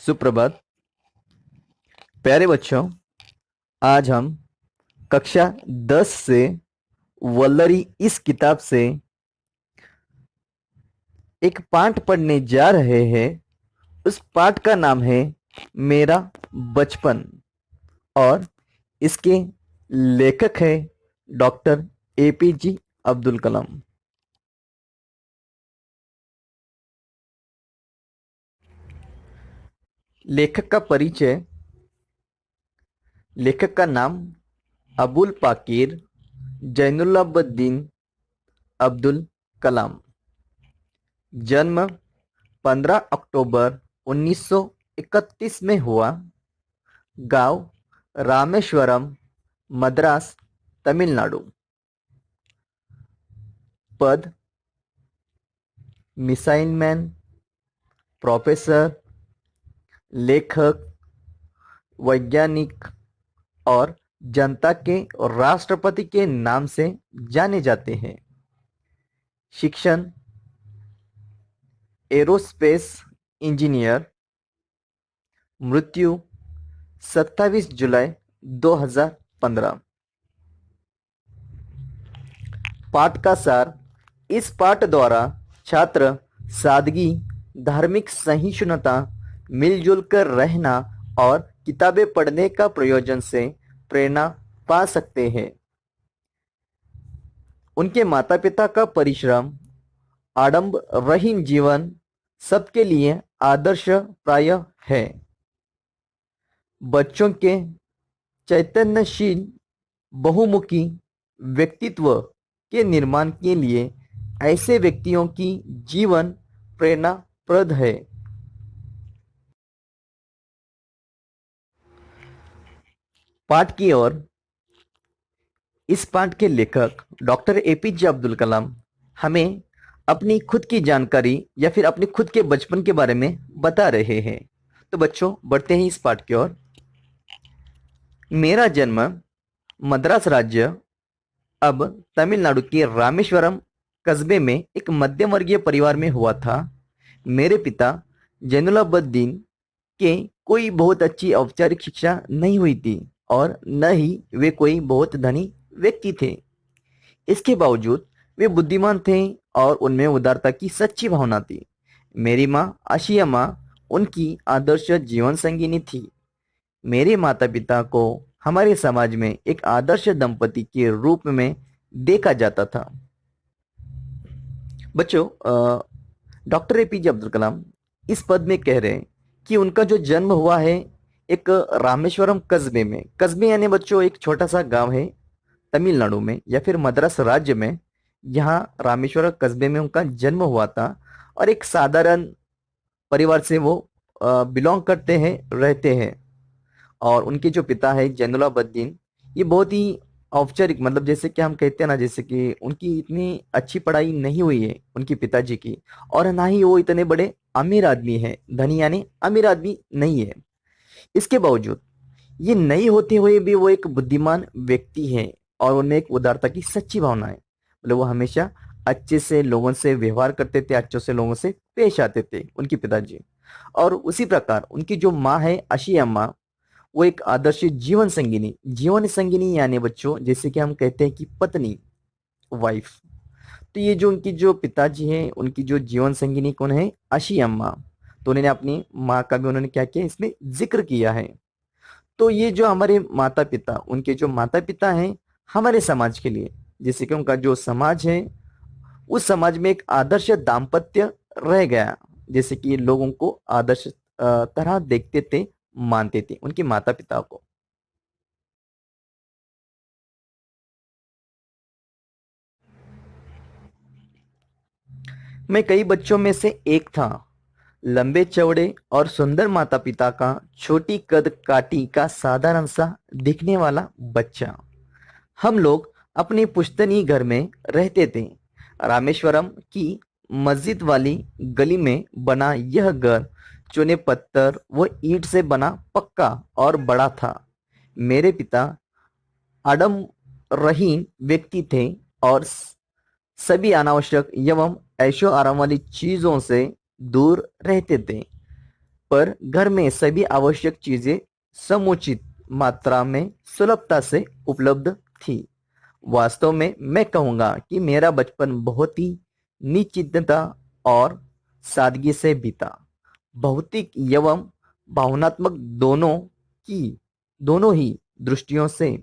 सुप्रभात प्यारे बच्चों। आज हम कक्षा 10 से वल्लरी इस किताब से एक पाठ पढ़ने जा रहे हैं। उस पाठ का नाम है मेरा बचपन और इसके लेखक है डॉक्टर एपीजे अब्दुल कलाम। लेखक का परिचय। लेखक का नाम अबुल पाकीर जैनुलाब्दीन अब्दुल कलाम। जन्म 15 अक्टूबर 1931 में हुआ। गांव रामेश्वरम, मद्रास, तमिलनाडु। पद मिसाइल मैन, प्रोफेसर, लेखक, वैज्ञानिक और जनता के राष्ट्रपति के नाम से जाने जाते हैं। शिक्षण एरोस्पेस इंजीनियर। मृत्यु 27 जुलाई 2015। पाठ का सार। इस पाठ द्वारा छात्र सादगी, धार्मिक सहिष्णुता, मिलजुल कर रहना और किताबें पढ़ने का प्रयोजन से प्रेरणा पा सकते हैं। उनके माता पिता का परिश्रम, आडंबरहीन जीवन सबके लिए आदर्श प्राय है। बच्चों के चैतन्यशील बहुमुखी व्यक्तित्व के निर्माण के लिए ऐसे व्यक्तियों की जीवन प्रेरणाप्रद है। पाठ की ओर। इस पाठ के लेखक डॉक्टर एपीजे अब्दुल कलाम हमें अपनी खुद की जानकारी या फिर अपने खुद के बचपन के बारे में बता रहे हैं। तो बच्चों बढ़ते हैं इस पाठ की ओर। मेरा जन्म मद्रास राज्य, अब तमिलनाडु के रामेश्वरम कस्बे में एक मध्यम वर्गीय परिवार में हुआ था। मेरे पिता जैनुलाब्दीन के कोई बहुत अच्छी औपचारिक शिक्षा नहीं हुई थी और न ही वे कोई बहुत धनी व्यक्ति थे। इसके बावजूद वे बुद्धिमान थे और उनमें उदारता की सच्ची भावना थी। मेरी माँ आशिया माँ उनकी आदर्श जीवन संगिनी थी। मेरे माता पिता को हमारे समाज में एक आदर्श दंपति के रूप में देखा जाता था। बच्चों, डॉक्टर एपीजे अब्दुल कलाम इस पद में कह रहे हैं कि उनका जो जन्म हुआ है एक रामेश्वरम कस्बे में। कस्बे यानी बच्चों एक छोटा सा गांव है तमिलनाडु में या फिर मद्रास राज्य में। यहाँ रामेश्वरम कस्बे में उनका जन्म हुआ था और एक साधारण परिवार से वो बिलोंग करते हैं, रहते हैं। और उनके जो पिता है जैनुलाब्दीन, ये बहुत ही औपचारिक, मतलब जैसे कि हम कहते हैं ना, जैसे कि उनकी इतनी अच्छी पढ़ाई नहीं हुई है उनके पिताजी की, और ना ही वो इतने बड़े अमीर आदमी है, धनी यानी अमीर आदमी नहीं है। इसके बावजूद ये नहीं होते हुए भी वो एक बुद्धिमान व्यक्ति है और उनमें एक उदारता की सच्ची भावना है। मतलब वो हमेशा अच्छे से लोगों से व्यवहार करते थे, अच्छे से लोगों से पेश आते थे उनके पिताजी। और उसी प्रकार उनकी जो माँ है आशिया माँ, वो एक आदर्श जीवन संगिनी यानी बच्चों जैसे कि हम कहते हैं कि पत्नी, वाइफ। तो ये जो उनकी जो पिताजी हैं, उनकी जो जीवन संगिनी कौन है? आशी अम्मा। तो उन्होंने अपनी माँ का भी उन्होंने क्या किया, इसमें जिक्र किया है। तो ये जो हमारे माता पिता, उनके जो माता पिता हैं हमारे समाज के लिए, जैसे कि उनका जो समाज है उस समाज में एक आदर्श दाम्पत्य रह गया, जैसे कि लोगों को आदर्श तरह देखते थे, मानते थे उनके माता पिता को। मैं कई बच्चों में से एक था, लंबे चौड़े और सुंदर माता पिता का, छोटी कद काठी का साधारण सा दिखने वाला बच्चा। हम लोग अपने पुश्तैनी घर में रहते थे। रामेश्वरम की मस्जिद वाली गली में बना यह घर चूने पत्थर व ईंट से बना, पक्का और बड़ा था। मेरे पिता आडंबरहीन व्यक्ति थे और सभी अनावश्यक एवं ऐशो आराम वाली चीजों से दूर रहते थे। पर घर में सभी आवश्यक चीजें समुचित मात्रा में सुलभता से उपलब्ध थी। वास्तव में मैं कहूंगा कि मेरा बचपन बहुत ही निश्चिंतता और सादगी से बीता। भौतिक एवं भावनात्मक दोनों ही दृष्टियों से।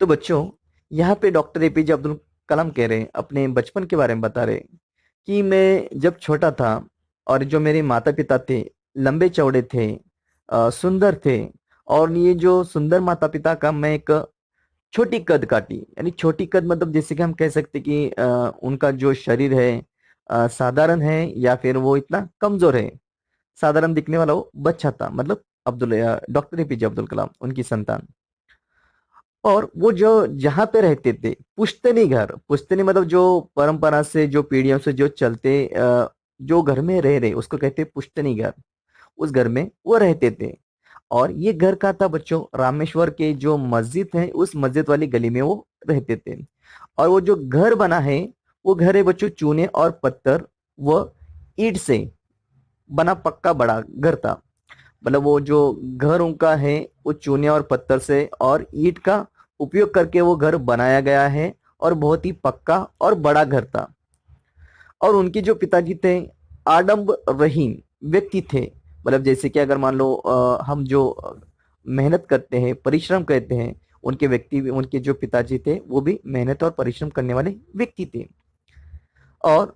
तो बच्चों, यहाँ पे डॉक्टर एपीजे अब्दुल कलाम कह रहे हैं, अपने बचपन के बारे में बता रहे हैं कि मैं जब छोटा था और जो मेरे माता पिता थे लंबे चौड़े थे, सुंदर थे। और ये जो सुंदर माता पिता का मैं एक छोटी कद काटी, यानी छोटी कद मतलब जैसे कि हम कह सकते कि उनका जो शरीर है साधारण है, या फिर वो इतना कमजोर है। साधारण दिखने वाला वो बच्चा था, मतलब डॉक्टर एपीजे अब्दुल कलाम उनकी संतान। और वो जो जहाँ पे रहते थे, पुश्तैनी घर, पुश्तैनी मतलब जो परंपरा से जो पीढ़ियों से जो चलते जो घर में रह रहे उसको कहते हैं पुश्तैनी घर। उस घर में वो रहते थे। और ये घर का था बच्चों रामेश्वर के जो मस्जिद है उस मस्जिद वाली गली में वो रहते थे। और वो जो घर बना है वो घर है बच्चों चूने और पत्थर व ईंट से बना पक्का बड़ा घर था। मतलब वो जो घर उनका है वो चूने और पत्थर से और ईंट का उपयोग करके वो घर बनाया गया है, और बहुत ही पक्का और बड़ा घर था। और उनके जो पिताजी थे आडम्ब रहीम व्यक्ति थे। मतलब जैसे कि अगर मान लो हम जो मेहनत करते हैं, परिश्रम करते हैं, उनके जो पिताजी थे वो भी मेहनत और परिश्रम करने वाले व्यक्ति थे। और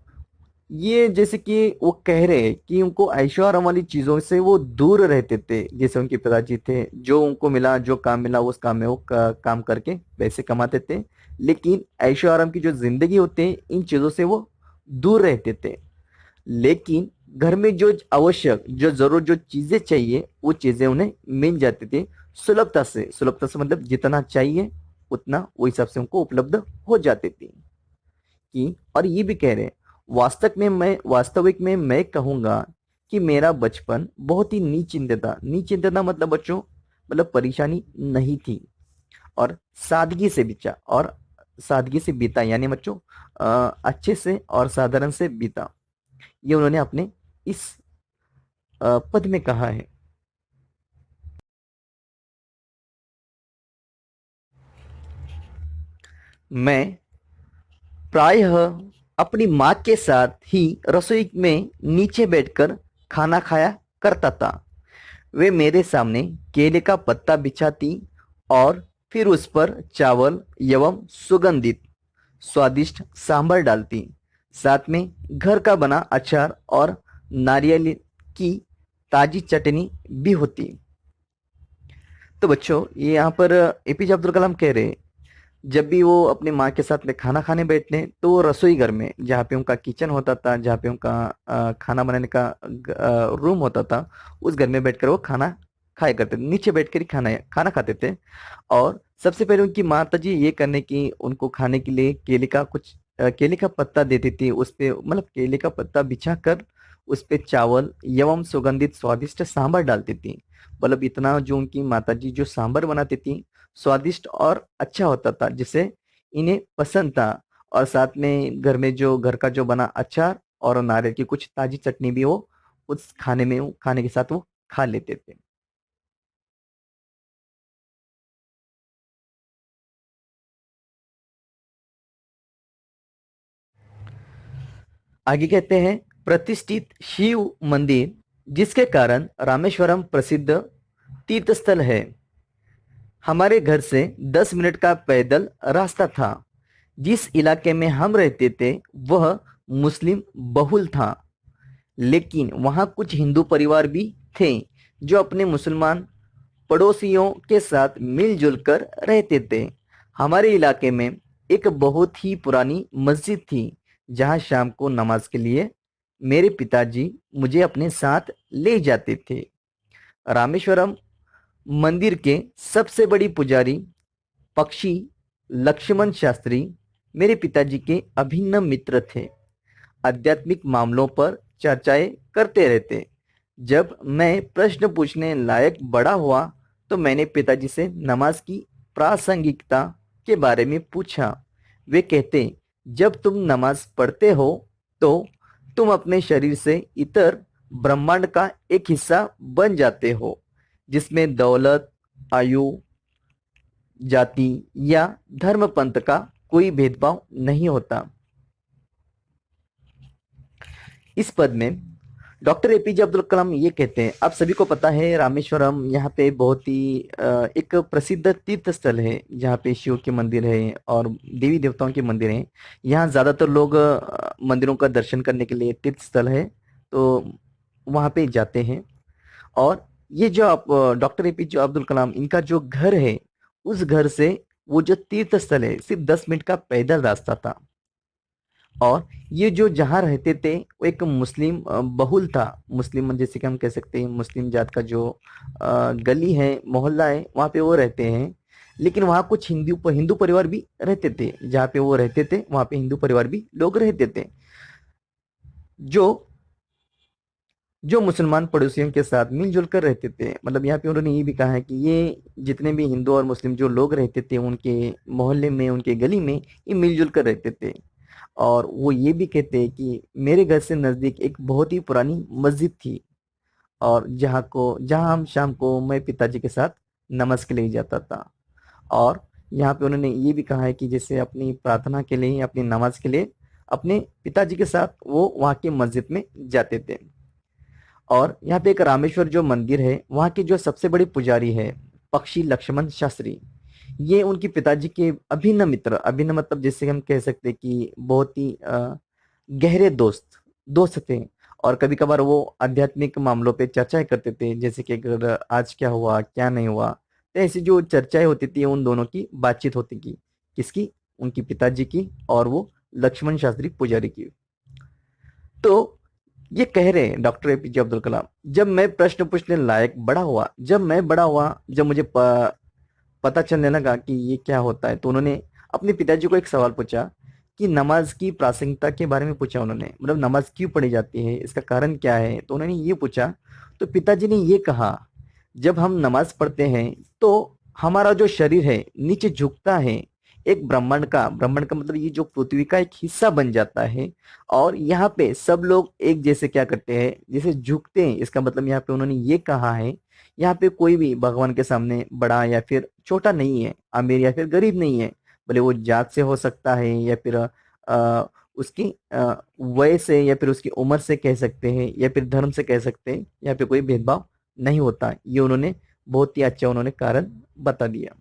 ये जैसे कि वो कह रहे हैं कि उनको ऐशो आराम वाली चीजों से वो दूर रहते थे। जैसे उनके पिताजी थे, जो उनको मिला, जो काम मिला उस काम में वो काम करके पैसे कमाते थे। लेकिन ऐशो आराम की जो जिंदगी होती है इन चीजों से वो दूर रहते थे। लेकिन घर में जो आवश्यक, जो जरूर जो चीजें चाहिए वो चीजें उन्हें मिल जाती थी सुलभता से। सुलभता से मतलब जितना चाहिए उतना वो हिसाब से उनको उपलब्ध हो जाती थी। कि और ये भी कह रहे हैं वास्तविक में मैं कहूंगा कि मेरा बचपन बहुत ही निश्चिंत था। निश्चिंत था मतलब बच्चों, मतलब परेशानी नहीं थी। और सादगी से बीता, और सादगी से बीता यानी बच्चों अच्छे से और साधारण से बीता। ये उन्होंने अपने इस पद में कहा है। मैं प्रायः अपनी माँ के साथ ही रसोई में नीचे बैठकर खाना खाया करता था। वे मेरे सामने केले का पत्ता बिछाती और फिर उस पर चावल एवं सुगंधित स्वादिष्ट सांभर डालती। साथ में घर का बना अचार और नारियल की ताजी चटनी भी होती। तो बच्चों, ये यहाँ पर एपीजे अब्दुल कलाम कह रहे हैं, जब भी वो अपनी माँ के साथ में खाना खाने बैठते तो वो रसोई घर में जहाँ पे उनका किचन होता था, जहाँ पे उनका खाना बनाने का रूम होता था, उस घर में बैठकर वो खाना खाया करते थे। नीचे बैठकर ही खाना खाना खाते थे। और सबसे पहले उनकी माता जी ये करने की उनको खाने के लिए केले का पत्ता देती थी। उस पे मतलब केले का पत्ता बिछा कर उस पे चावल एवं सुगंधित स्वादिष्ट सांभर डालती थी। मतलब इतना जो उनकी माता जी जो सांभर बनाती थी स्वादिष्ट और अच्छा होता था, जिसे इन्हें पसंद था। और साथ में घर का जो बना अचार और नारियल की कुछ ताजी चटनी भी वो उस खाने के साथ वो खा लेते थे। आगे कहते हैं, प्रतिष्ठित शिव मंदिर जिसके कारण रामेश्वरम प्रसिद्ध तीर्थ स्थल है, हमारे घर से 10 मिनट का पैदल रास्ता था। जिस इलाके में हम रहते थे वह मुस्लिम बहुल था, लेकिन वहाँ कुछ हिंदू परिवार भी थे जो अपने मुसलमान पड़ोसियों के साथ मिलजुल कर रहते थे। हमारे इलाके में एक बहुत ही पुरानी मस्जिद थी जहाँ शाम को नमाज के लिए मेरे पिताजी मुझे अपने साथ ले जाते थे। रामेश्वरम मंदिर के सबसे बड़ी पुजारी पक्षी लक्ष्मण शास्त्री मेरे पिताजी के अभिन्न मित्र थे। आध्यात्मिक मामलों पर चर्चाएं करते रहते। जब मैं प्रश्न पूछने लायक बड़ा हुआ तो मैंने पिताजी से नमाज की प्रासंगिकता के बारे में पूछा। वे कहते, जब तुम नमाज पढ़ते हो तो तुम अपने शरीर से इतर ब्रह्मांड का एक हिस्सा बन जाते हो, जिसमें दौलत, आयु, जाति या धर्म पंथ का कोई भेदभाव नहीं होता। इस पद में डॉक्टर एपीजे अब्दुल कलाम ये कहते हैं, आप सभी को पता है रामेश्वरम यहाँ पे बहुत ही एक प्रसिद्ध तीर्थ स्थल है, जहाँ पे शिव के मंदिर है और देवी देवताओं के मंदिर हैं। यहाँ ज्यादातर लोग मंदिरों का दर्शन करने के लिए तीर्थ स्थल है, तो वहाँ पे जाते हैं। और ये जो आप डॉक्टर एपीजे अब्दुल कलाम इनका जो घर है, उस घर से वो जो तीर्थ स्थल है सिर्फ 10 मिनट का पैदल रास्ता था। और ये जो जहाँ रहते थे वो एक मुस्लिम बहुल था। मुस्लिम जैसे कि हम कह सकते हैं मुस्लिम जात का जो गली है, मोहल्ला है, वहाँ पे वो रहते हैं। लेकिन वहाँ कुछ हिंदू परिवार भी रहते थे। जहाँ पे वो रहते थे वहाँ पे हिंदू परिवार भी लोग रहते थे, जो जो मुसलमान पड़ोसियों के साथ मिलजुल कर रहते थे। मतलब यहाँ पे उन्होंने ये भी कहा है कि ये जितने भी हिंदू और मुस्लिम जो लोग रहते थे उनके मोहल्ले में, उनके गली में, ये मिलजुल कर रहते थे। और वो ये भी कहते हैं कि मेरे घर से नज़दीक एक बहुत ही पुरानी मस्जिद थी, और जहाँ हम शाम को मैं पिताजी के साथ नमाज के लिए जाता था। और यहाँ पे उन्होंने ये भी कहा है कि जैसे अपनी प्रार्थना के लिए, अपनी नमाज के लिए अपने पिताजी के साथ वो वहाँ की मस्जिद में जाते थे। और यहाँ पे एक रामेश्वर जो मंदिर है, वहाँ के जो सबसे बड़े पुजारी है पक्षी लक्ष्मण शास्त्री, ये उनके पिताजी के अभिन्न मित्र, अभिन्न मतलब जैसे हम कह सकते हैं कि बहुत ही गहरे दोस्त थे। और कभी कभार वो आध्यात्मिक मामलों पे चर्चाएं करते थे, जैसे कि अगर आज क्या हुआ क्या नहीं हुआ, तो ऐसी जो चर्चाएं होती थी उन दोनों की बातचीत होती की, किसकी, उनकी पिताजी की और वो लक्ष्मण शास्त्री पुजारी की। तो ये कह रहे हैं डॉक्टर एपीजे अब्दुल कलाम, जब मैं प्रश्न पूछने लायक बड़ा हुआ, जब मुझे पता चलने लगा कि ये क्या होता है, तो उन्होंने अपने पिताजी को एक सवाल पूछा कि नमाज की प्रासंगिकता के बारे में पूछा उन्होंने, मतलब नमाज क्यों पढ़ी जाती है, इसका कारण क्या है, तो उन्होंने ये पूछा। तो पिताजी ने ये कहा, जब हम नमाज पढ़ते हैं तो हमारा जो शरीर है नीचे झुकता है, एक ब्रह्मांड का मतलब ये जो पृथ्वी का एक हिस्सा बन जाता है। और यहाँ पे सब लोग एक जैसे क्या करते हैं, जैसे झुकते हैं। इसका मतलब यहाँ पे उन्होंने ये कहा है, यहाँ पे कोई भी भगवान के सामने बड़ा या फिर छोटा नहीं है, अमीर या फिर गरीब नहीं है। भले वो जात से हो सकता है या फिर उसकी वय से या फिर उसकी उम्र से कह सकते हैं या फिर धर्म से कह सकते हैं, यहाँ पे कोई भेदभाव नहीं होता। ये उन्होंने बहुत ही अच्छा उन्होंने कारण बता दिया।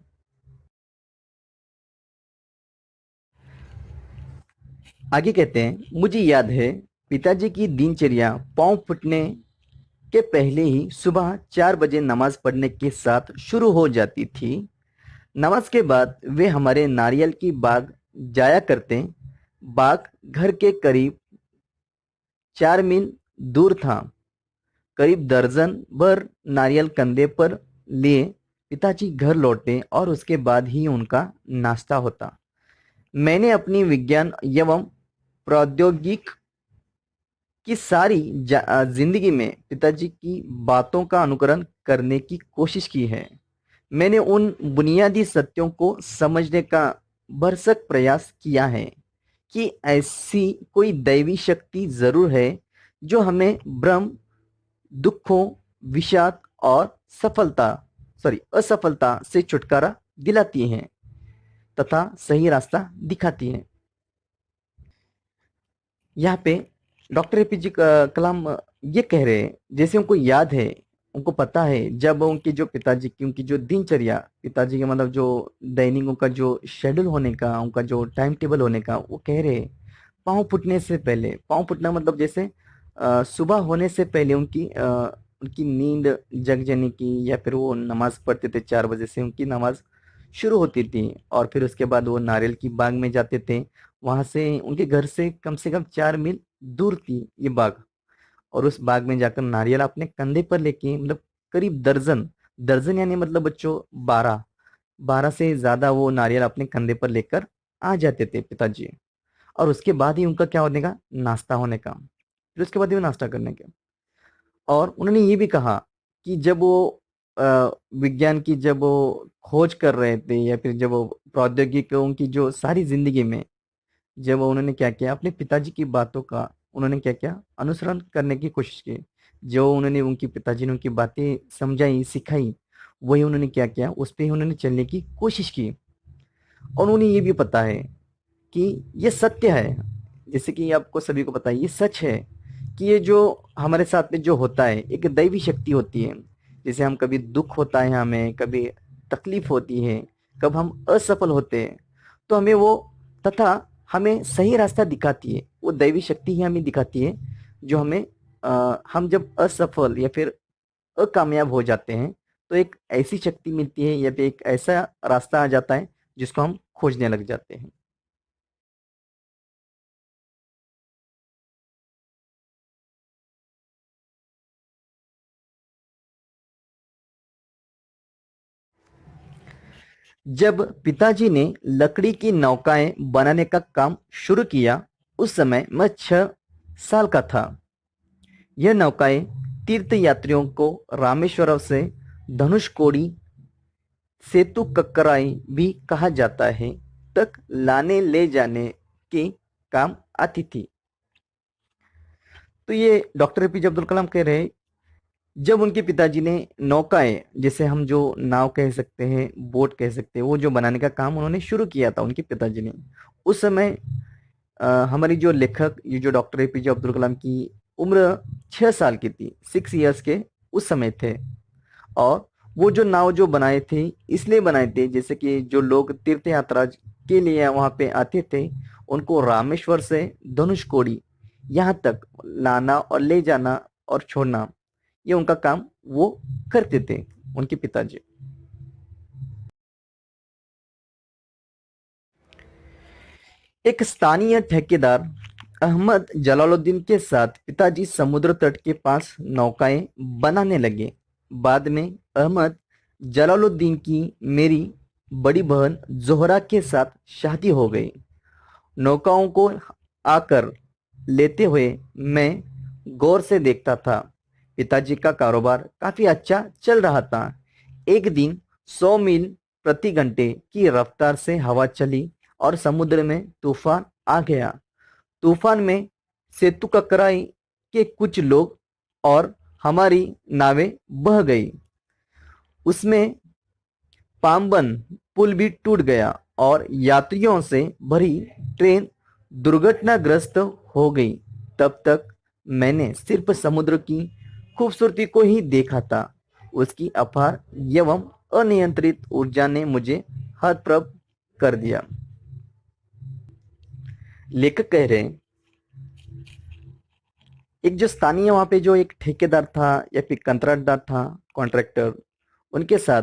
आगे कहते हैं, मुझे याद है पिताजी की दिनचर्या पांव फुटने के पहले ही सुबह 4 बजे नमाज पढ़ने के साथ शुरू हो जाती थी। नमाज के बाद वे हमारे नारियल की बाग जाया करते। बाग घर के करीब 4 मील दूर था। करीब दर्जन भर नारियल कंधे पर लिए पिताजी घर लौटे और उसके बाद ही उनका नाश्ता होता। मैंने अपनी विज्ञान एवं प्रौद्योगिक की सारी जिंदगी में पिताजी की बातों का अनुकरण करने की कोशिश की है। मैंने उन बुनियादी सत्यों को समझने का भरसक प्रयास किया है कि ऐसी कोई दैवी शक्ति जरूर है जो हमें भ्रम, दुखों, विषाद और असफलता से छुटकारा दिलाती है तथा सही रास्ता दिखाती है। यहाँ पे डॉक्टर एपीजे कलाम ये कह रहे हैं, जैसे उनको याद है, उनको पता है जब उनके जो पिताजी की उनकी जो दिनचर्या, पिताजी के मतलब जो दैनिक उनका जो शेड्यूल होने का, उनका जो टाइम टेबल होने का, वो कह रहे हैं पाँव फूटने से पहले, पाँव फूटना मतलब जैसे सुबह होने से पहले उनकी नींद जग जाने की, या फिर वो नमाज पढ़ते थे 4 बजे से उनकी नमाज शुरू होती थी। और फिर उसके बाद वो नारियल की बाग में जाते थे। वहां से उनके घर से कम 4 मील दूर थी ये बाग। और उस बाग में जाकर नारियल अपने कंधे पर लेके, मतलब करीब दर्जन, दर्जन यानी मतलब बच्चों 12, 12 से ज्यादा वो नारियल अपने कंधे पर लेकर आ जाते थे पिताजी। और उसके बाद ही उनका क्या होने का, नाश्ता होने का। फिर उसके बाद ही वो नाश्ता करने का। और उन्होंने ये भी कहा कि जब वो विज्ञान की जब वो खोज कर रहे थे, या फिर जब वो प्रौद्योगिकियों की जो सारी जिंदगी में जब उन्होंने क्या किया, अपने पिताजी की बातों का उन्होंने क्या किया, अनुसरण करने की कोशिश की। जो उन्होंने उनके पिताजी ने उनकी बातें समझाई सिखाई, वही उन्होंने क्या किया, उस पे उन्होंने चलने की कोशिश की। और उन्हें ये भी पता है कि ये सत्य है, जैसे कि आपको सभी को पता है ये सच है कि ये जो हमारे साथ में जो होता है एक दैवी शक्ति होती है। जैसे हम कभी दुख होता है, हमें कभी तकलीफ होती है, कब हम असफल होते हैं, तो हमें वो तथा हमें सही रास्ता दिखाती है, वो दैवी शक्ति ही हमें दिखाती है। जो हमें हम जब असफल या फिर अकामयाब हो जाते हैं, तो एक ऐसी शक्ति मिलती है या फिर एक ऐसा रास्ता आ जाता है जिसको हम खोजने लग जाते हैं। जब पिताजी ने लकड़ी की नौकाएं बनाने का काम शुरू किया, उस समय मैं 6 साल का था। यह नौकाएं तीर्थ यात्रियों को रामेश्वरम से धनुषकोडी, सेतु कक्कराई भी कहा जाता है, तक लाने ले जाने के काम आती थी। तो ये डॉक्टर एपीजे अब्दुल कलाम कह रहे हैं, जब उनके पिताजी ने नौकाएं, जैसे हम जो नाव कह सकते हैं, बोट कह सकते हैं, वो जो बनाने का काम उन्होंने शुरू किया था उनके पिताजी ने, उस समय हमारी जो लेखक, ये जो डॉक्टर एपीजे अब्दुल कलाम की उम्र 6 साल की थी, 6 इयर्स के उस समय थे। और वो जो नाव जो बनाए थे, इसलिए बनाए थे जैसे कि जो लोग तीर्थ यात्रा के लिए वहां पे आते थे, उनको रामेश्वर से धनुषकोडी यहाँ तक लाना और ले जाना और छोड़ना, ये उनका काम वो करते थे, उनके पिताजी। एक स्थानीय ठेकेदार अहमद जलालुद्दीन के साथ पिताजी समुद्र तट के पास नौकाएं बनाने लगे। बाद में अहमद जलालुद्दीन की मेरी बड़ी बहन जोहरा के साथ शादी हो गई। नौकाओं को आकर लेते हुए मैं गौर से देखता था। पिताजी का कारोबार काफी अच्छा चल रहा था। एक दिन 100 मील प्रति घंटे की रफ्तार से हवा चली और समुद्र में तूफान आ गया। तूफान में सेतु ककराई के कुछ लोग और हमारी नावें बह गई। उसमें पामबन पुल भी टूट गया और यात्रियों से भरी ट्रेन दुर्घटनाग्रस्त हो गई। तब तक मैंने सिर्फ समुद्र की खूबसूरती को ही देखा था। उसकी अपार एवं अनियंत्रित ऊर्जा ने मुझे हतप्रभ कर दिया। लेखक कह रहे हैं, एक जो स्थानीय वहां पे जो एक ठेकेदार था या फिर कंत्राटदार था, कॉन्ट्रैक्टर, उनके साथ,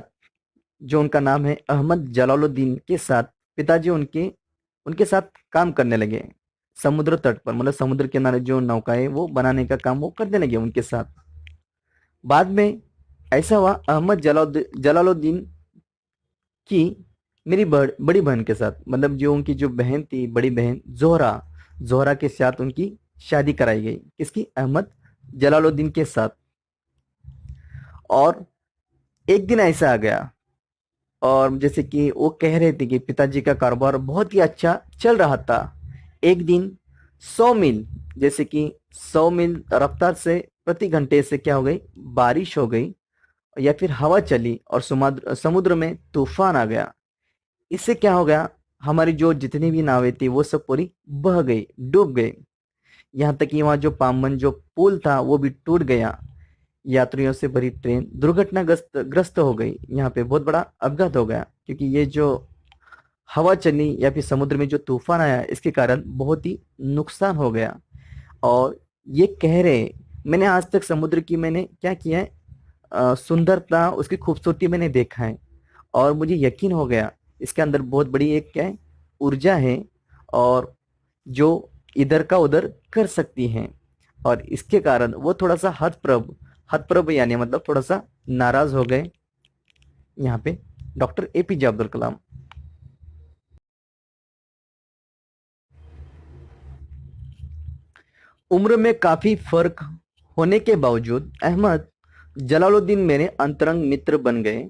जो उनका नाम है अहमद जलालुद्दीन के साथ, पिताजी उनके उनके साथ काम करने लगे। समुद्र तट पर, मतलब समुद्र किनारे जो नौकाएं वो बनाने का काम वो करने लगे उनके साथ। बाद में ऐसा हुआ, अहमद जलालुद्दीन की मेरी बड़ी बहन के साथ, मतलब जो उनकी जो बहन थी, बड़ी बहन जोहरा, जोहरा के साथ उनकी शादी कराई गई। किसकी? अहमद जलालुद्दीन के साथ। और एक दिन ऐसा आ गया, और जैसे कि वो कह रहे थे कि पिताजी का कारोबार बहुत ही अच्छा चल रहा था। एक दिन 100 मील, जैसे कि 100 मील रफ्तार से प्रति घंटे से क्या हो गई, बारिश हो गई या फिर हवा चली और समुद्र समुद्र में तूफान आ गया। इससे क्या हो गया, हमारी जो जितनी भी नावें थी वो सब पूरी बह गई, डूब गई। यहाँ तक कि वहाँ जो पामबन जो पुल था वो भी टूट गया। यात्रियों से भरी ट्रेन दुर्घटनाग्रस्त ग्रस्त हो गई। यहाँ पे बहुत बड़ा अपघात हो गया, क्योंकि ये जो हवा चली या फिर समुद्र में जो तूफान आया, इसके कारण बहुत ही नुकसान हो गया। और ये कह रहे, मैंने आज तक समुद्र की मैंने क्या किया है, सुंदरता, उसकी खूबसूरती मैंने देखा है, और मुझे यकीन हो गया इसके अंदर बहुत बड़ी एक क्या है, ऊर्जा है, और जो इधर का उधर कर सकती है। और इसके कारण वो थोड़ा सा हतप्रभ, हतप्रभ यानी मतलब थोड़ा सा नाराज हो गए यहाँ पे डॉक्टर एपीजे अब्दुल कलाम। उम्र में काफी फर्क होने के बावजूद अहमद जलालुद्दीन मेरे अंतरंग मित्र बन गए।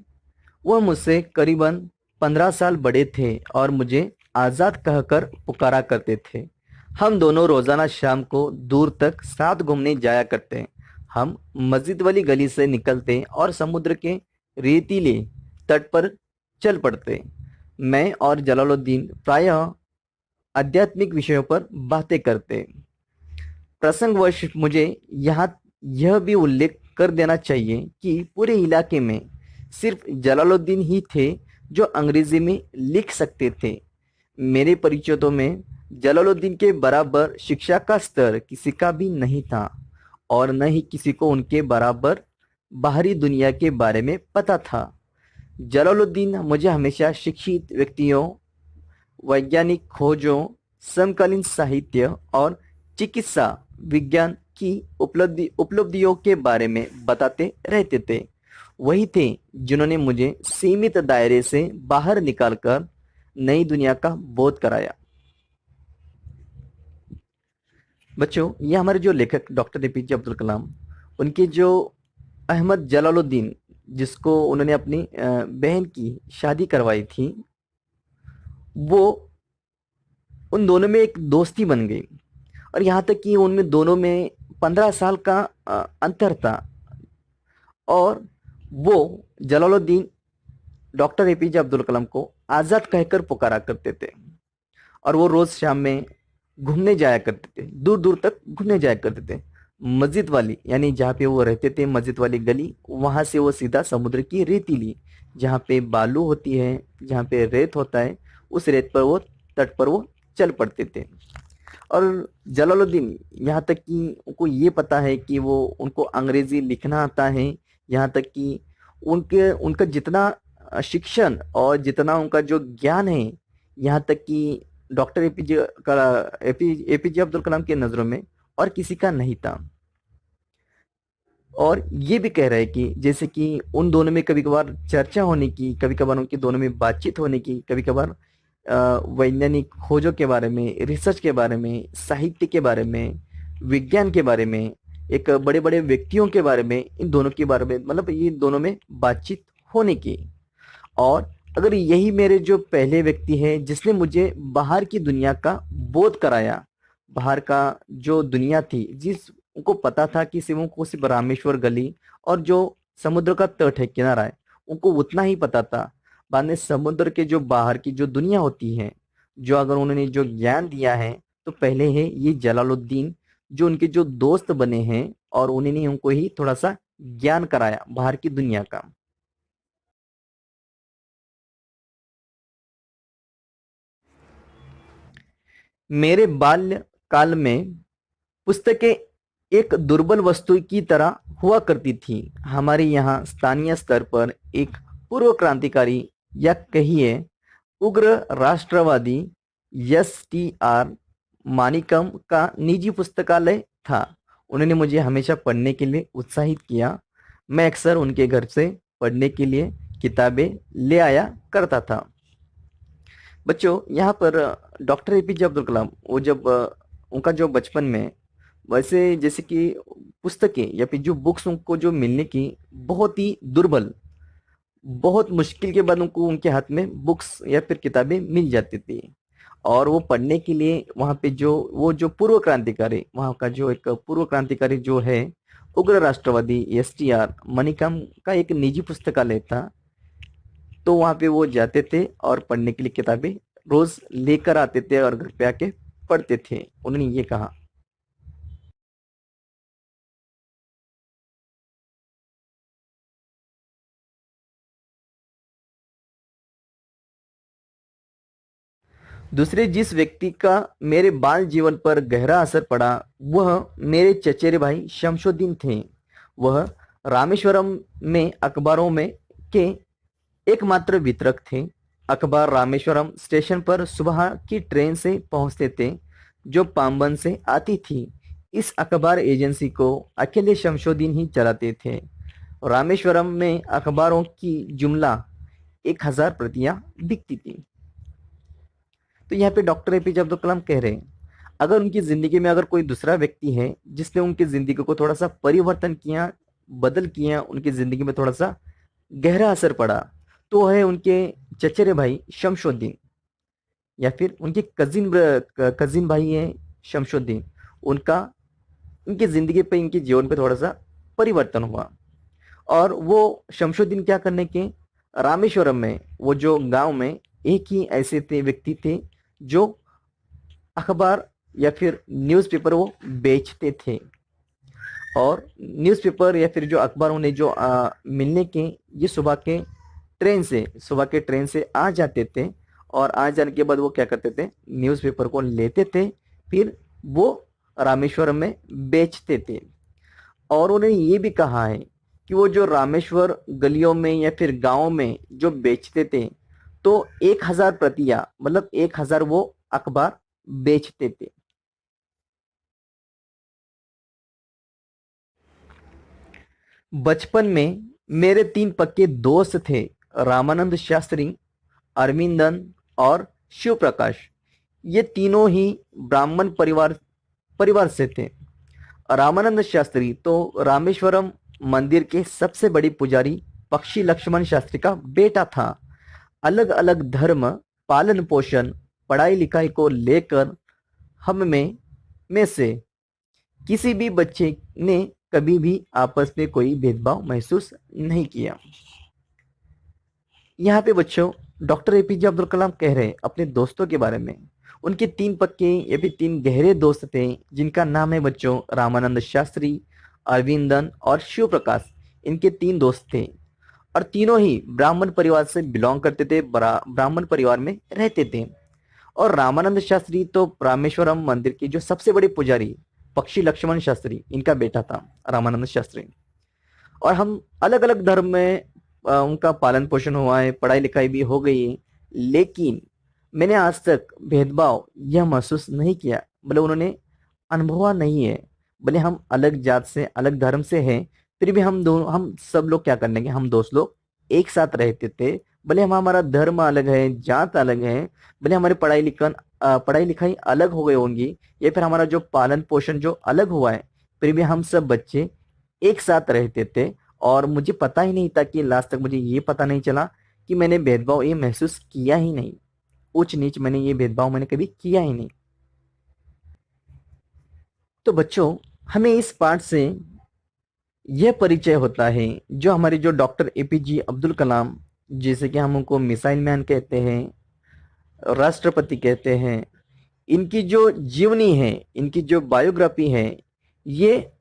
वह मुझसे करीबन 15 साल बड़े थे और मुझे आजाद कहकर पुकारा करते थे। हम दोनों रोजाना शाम को दूर तक साथ घूमने जाया करते। हम मस्जिद वाली गली से निकलते और समुद्र के रेतीले तट पर चल पड़ते। मैं और जलालुद्दीन प्रायः आध्यात्मिक विषयों पर बातें करते। प्रसंगवश मुझे यहाँ यह भी उल्लेख कर देना चाहिए कि पूरे इलाके में सिर्फ जलालुद्दीन ही थे जो अंग्रेजी में लिख सकते थे। मेरे परिचितों में जलालुद्दीन के बराबर शिक्षा का स्तर किसी का भी नहीं था और न ही किसी को उनके बराबर बाहरी दुनिया के बारे में पता था। जलालुद्दीन मुझे हमेशा शिक्षित व्यक्तियों, वैज्ञानिक खोजों, समकालीन साहित्य और चिकित्सा विज्ञान की उपलब्धियों के बारे में बताते रहते थे। वही थे जिन्होंने मुझे सीमित दायरे से बाहर निकालकर नई दुनिया का बोध कराया। बच्चों, ये हमारे जो लेखक डॉक्टर एपीजे अब्दुल कलाम, उनके जो अहमद जलालुद्दीन, जिसको उन्होंने अपनी बहन की शादी करवाई थी, वो उन दोनों में एक दोस्ती बन गई और यहाँ तक कि उनमें दोनों में 15 साल का अंतर था। और वो जलालुद्दीन डॉक्टर एपीजे अब्दुल कलाम को आज़ाद कहकर पुकारा करते थे और वो रोज़ शाम में घूमने जाया करते थे, दूर दूर तक घूमने जाया करते थे। मस्जिद वाली, यानी जहाँ पे वो रहते थे, मस्जिद वाली गली, वहाँ से वो सीधा समुद्र की रेतीली, जहाँ पे बालू होती है, जहाँ पे रेत होता है, उस रेत पर वो तट पर वो चल पड़ते थे। और जलालुद्दीन, यहाँ तक कि उनको ये पता है कि वो उनको अंग्रेजी लिखना आता है, यहाँ तक कि उनके उनका जितना शिक्षण और जितना उनका जो ज्ञान है, यहाँ तक कि डॉक्टर एपीजे अब्दुल कलाम के नज़रों में और किसी का नहीं था। और ये भी कह रहा है कि जैसे कि उन दोनों में कभी कभार चर्चा होने की, कभी कभार उनके दोनों में बातचीत होने की, कभी कभार वैज्ञानिक खोजों के बारे में, रिसर्च के बारे में, साहित्य के बारे में, विज्ञान के बारे में, एक बड़े बड़े व्यक्तियों के बारे में, इन दोनों के बारे में, मतलब ये दोनों में बातचीत होने की। और अगर यही मेरे जो पहले व्यक्ति है जिसने मुझे बाहर की दुनिया का बोध कराया, बाहर का जो दुनिया थी, जिस उनको पता था कि सिर्फ उनको सिर्फ रामेश्वर गली और जो समुद्र का तट है, किनारा है, उनको उतना ही पता था। बाद में समुद्र के जो बाहर की जो दुनिया होती है, जो अगर उन्होंने जो ज्ञान दिया है, तो पहले है ये जलालुद्दीन, जो उनके जो दोस्त बने हैं और उन्होंने उनको ही थोड़ा सा ज्ञान कराया बाहर की दुनिया का। मेरे बाल्य काल में पुस्तकें एक दुर्बल वस्तु की तरह हुआ करती थी। हमारे यहाँ स्थानीय स्तर पर एक पूर्व क्रांतिकारी, या कहिए उग्र राष्ट्रवादी, एस.टी.आर. मानिकम का निजी पुस्तकालय था। उन्होंने मुझे हमेशा पढ़ने के लिए उत्साहित किया। मैं अक्सर उनके घर से पढ़ने के लिए किताबें ले आया करता था। बच्चों, यहाँ पर डॉक्टर एपीजे अब्दुल कलाम, वो जब उनका जो बचपन में, वैसे जैसे कि पुस्तकें या फिर जो बुक्स उनको जो मिलने की बहुत ही दुर्बल, बहुत मुश्किल के बाद उनको उनके हाथ में बुक्स या फिर किताबें मिल जाती थी। और वो पढ़ने के लिए वहाँ पे जो वो जो पूर्व क्रांतिकारी, वहाँ का जो एक पूर्व क्रांतिकारी जो है, उग्र राष्ट्रवादी एस.टी.आर. मनिकम का एक निजी पुस्तकालय था। तो वहाँ पे वो जाते थे और पढ़ने के लिए किताबें रोज लेकर आते थे और घर पे आके पढ़ते थे। उन्होंने ये कहा। दूसरे जिस व्यक्ति का मेरे बाल जीवन पर गहरा असर पड़ा, वह मेरे चचेरे भाई शमशुद्दीन थे। वह रामेश्वरम में अखबारों में के एकमात्र वितरक थे। अखबार रामेश्वरम स्टेशन पर सुबह की ट्रेन से पहुंचते थे, जो पाम्बन से आती थी। इस अखबार एजेंसी को अकेले शमशुद्दीन ही चलाते थे। रामेश्वरम में अखबारों की जुमला 1000 प्रतियां बिकती थी। तो यहाँ पे डॉक्टर एपीजे अब्दुल कलाम कह रहे हैं, अगर उनकी जिंदगी में अगर कोई दूसरा व्यक्ति है जिसने उनकी जिंदगी को थोड़ा सा परिवर्तन किया, बदल किया, उनकी जिंदगी में थोड़ा सा गहरा असर पड़ा, तो है उनके चचेरे भाई शमशुद्दीन, या फिर उनके कजिन भाई है शमशुद्दीन। उनका, उनकी जिंदगी पे, इनके जीवन पे थोड़ा सा परिवर्तन हुआ। और वो शमशुद्दीन क्या करने के, रामेश्वरम में, वो जो गांव में एक ही ऐसे थे व्यक्ति थे जो अखबार या फिर न्यूज़पेपर वो बेचते थे। और न्यूज़पेपर या फिर जो अखबार उन्हें जो मिलने के, ये सुबह के ट्रेन से आ जाते थे। और आ जाने के बाद वो क्या करते थे, न्यूज़पेपर को लेते थे, फिर वो रामेश्वरम में बेचते थे। और उन्होंने ये भी कहा है कि वो जो रामेश्वर गलियों में या फिर गांव में जो बेचते थे, तो 1,000 प्रतियां, मतलब 1,000 वो अखबार बेचते थे। बचपन में मेरे 3 पक्के दोस्त थे, रामानंद शास्त्री, अरविंदन और शिव प्रकाश। ये तीनों ही ब्राह्मण परिवार परिवार से थे। रामानंद शास्त्री तो रामेश्वरम मंदिर के सबसे बड़े पुजारी पक्षी लक्ष्मण शास्त्री का बेटा था। अलग अलग धर्म, पालन पोषण, पढ़ाई लिखाई को लेकर हम में से किसी भी बच्चे ने कभी भी आपस में कोई भेदभाव महसूस नहीं किया। यहाँ पे बच्चों डॉक्टर एपीजे अब्दुल कलाम कह रहे हैं अपने दोस्तों के बारे में। उनके 3 पक्के या फिर 3 गहरे दोस्त थे, जिनका नाम है बच्चों रामानंद शास्त्री, अरविंदन और शिव प्रकाश। इनके 3 दोस्त थे और तीनों ही ब्राह्मण परिवार से बिलोंग करते थे, ब्राह्मण परिवार में रहते थे। और रामानंद शास्त्री तो रामेश्वरम मंदिर के जो सबसे बड़े पुजारी पक्षी लक्ष्मण शास्त्री, इनका बेटा था रामानंद शास्त्री। और हम अलग अलग धर्म में उनका पालन पोषण हुआ है, पढ़ाई लिखाई भी हो गई है, लेकिन मैंने आज तक भेदभाव यह महसूस नहीं किया, मतलब उन्होंने अनुभवा नहीं है। भले हम अलग जात से, अलग धर्म से हैं, फिर भी हम सब लोग क्या करने के, हम दोस्त लोग एक साथ रहते थे। भले हम, हमारा धर्म अलग है, जात अलग है, भले हमारी पढ़ाई लिखाई अलग हो गई होंगी, या फिर हमारा जो पालन पोषण जो अलग हुआ है, फिर भी हम सब बच्चे एक साथ रहते थे। और मुझे पता ही नहीं था कि लास्ट तक मुझे ये पता नहीं चला कि मैंने भेदभाव ये महसूस किया ही नहीं, ऊंच नीच मैंने ये भेदभाव मैंने कभी किया ही नहीं। तो बच्चों हमें इस पाठ से यह परिचय होता है, जो हमारे जो डॉक्टर एपीजे अब्दुल कलाम, जैसे कि हम उनको मिसाइल मैन कहते हैं, राष्ट्रपति कहते हैं, इनकी जो जीवनी है, इनकी जो बायोग्राफी है, ये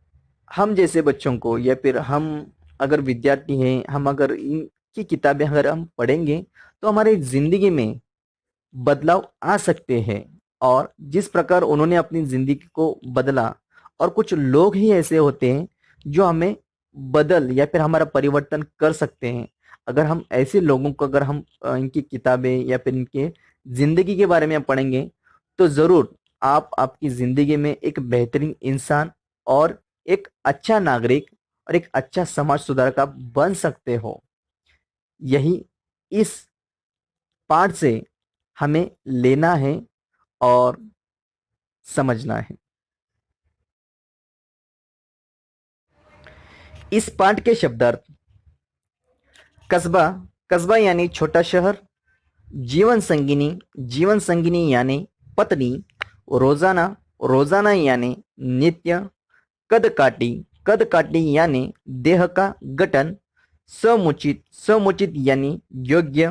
हम जैसे बच्चों को, या फिर हम अगर विद्यार्थी हैं, हम अगर इनकी किताबें अगर हम पढ़ेंगे, तो हमारे जिंदगी में बदलाव आ सकते हैं। और जिस प्रकार उन्होंने अपनी जिंदगी को बदला, और कुछ लोग ही ऐसे होते हैं जो हमें बदल या फिर हमारा परिवर्तन कर सकते हैं। अगर हम ऐसे लोगों को, अगर हम इनकी किताबें या फिर इनके जिंदगी के बारे में पढ़ेंगे, तो जरूर आप आपकी जिंदगी में एक बेहतरीन इंसान और एक अच्छा नागरिक और एक अच्छा समाज सुधारक आप बन सकते हो। यही इस पाठ से हमें लेना है और समझना है। इस पाठ के शब्दार्थ: कस्बा, कस्बा यानी छोटा शहर। जीवन संगिनी, जीवन संगिनी यानी पत्नी। रोजाना, रोजाना यानी नित्य। कद काटी, कद काटी यानी देह का गठन। समुचित, समुचित यानी योग्य।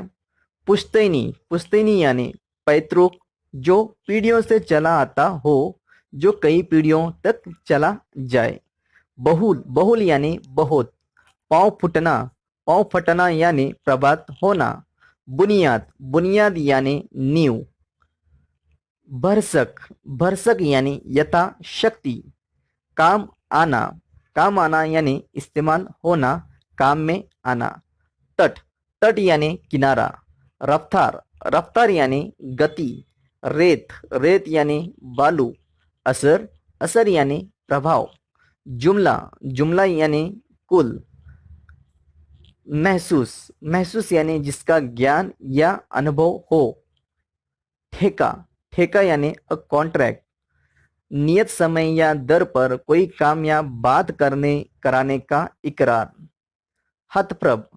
पुश्तैनी, पुश्तैनी यानी पैतृक, जो पीढ़ियों से चला आता हो, जो कई पीढ़ियों तक चला जाए। बहुल, बहुल यानी बहुत। पांव फुटना, पांव फटना यानी प्रभात होना। बुनियाद, बुनियाद यानी नींव। भरसक, भरसक यानी यथा शक्ति। काम आना, काम आना यानी इस्तेमाल होना, काम में आना। तट, तट यानी किनारा। रफ्तार, रफ्तार यानी गति। रेत, रेत यानी बालू। असर, असर यानी प्रभाव। जुमला, जुमला यानी कुल। महसूस, महसूस यानी जिसका ज्ञान या अनुभव हो। ठेका, ठेका यानी अ कॉन्ट्रैक्ट। नियत समय या दर पर कोई काम या बात कराने का इकरार। हतप्रभ,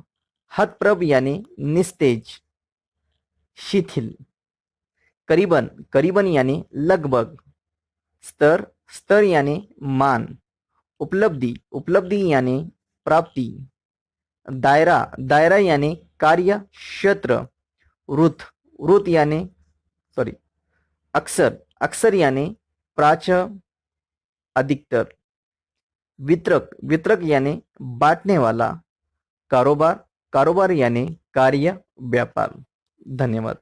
हतप्रभ यानी निस्तेज, शिथिल। करीबन, करीबन यानी लगभग। स्तर, स्तर यानी मान। उपलब्धि, उपलब्धि यानी प्राप्ति। दायरा, दायरा यानी कार्य क्षेत्र। रुत, रुत यानी सॉरी अक्सर, अक्सर यानी प्राच्य अधिकतर। वितरक, वितरक यानी बांटने वाला। कारोबार, कारोबार यानी कार्य व्यापार। धन्यवाद।